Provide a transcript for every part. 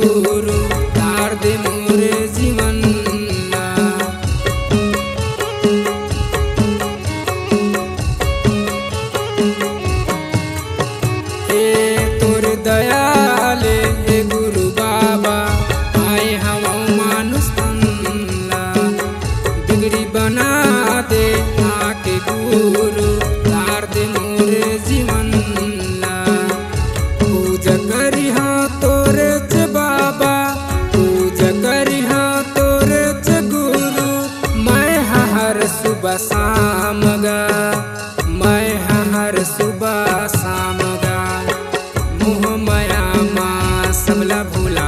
गुरु तार दे मोरे जीवन तोर दयाले हे गुरु बाबा आए हम मानुष तनला बिगड़ी बना दे आके गुरु तार दे मोरे जीवन ला पूजा करी हाँ तोरे च बाबा पूजा करी हाँ तोरे च गुरु मैं हर सुबह शाम गा मैं हर सुबह शाम गा मोह माया माँ सबला भूला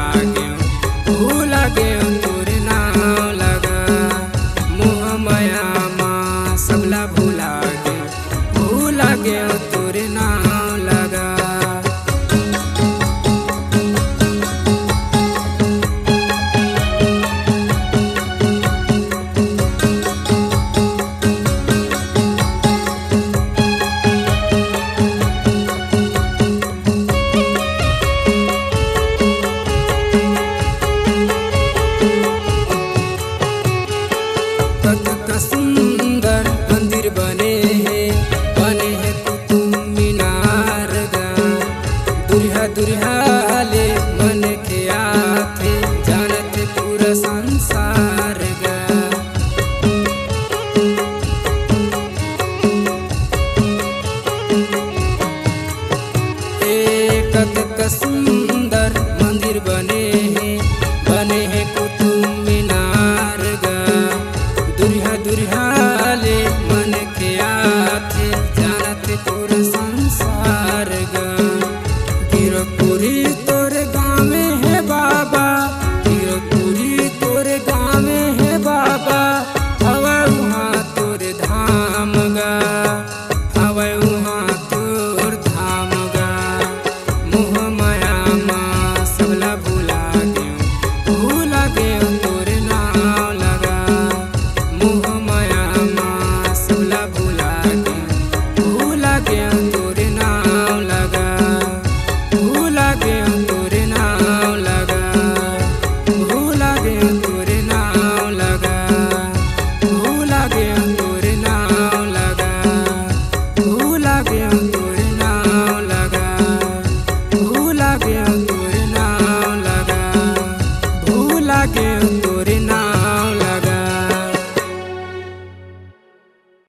गयो तोरे नाम लगा मोह माया माँ सबला भूला गयो तोरे नाम लगा का सुंदर मंदिर बने हैं कुतुब मीनार गा दुरिहा दुरिहा ले मन के आथे जानते पूरा संसार गा का सुंदर मंदिर बने हैं कुतुब मीनार गा दुरिहा दुरिहा ले मन के आथे जानते पूरा संसार गा गिरपुरी तोरे गाँव है बाबा गिरपुरी तोरे गाँव है बाबा हवा वहाँ तोरे धाम गा हवा वहाँ तोर धाम गा मोह माया माँ सबला भूला गयो तोरे नाम लगा मोह माया माँ सबला भूला गयो तोरे नाम लगा भूला गयो तोरे नाम लगा भूला गयो तोरे नाम लगा भूला गयो तोरे नाम लगा भूला गयो तोरे नाम लगा भूला गयो तोरे नाम लगा भूला गयो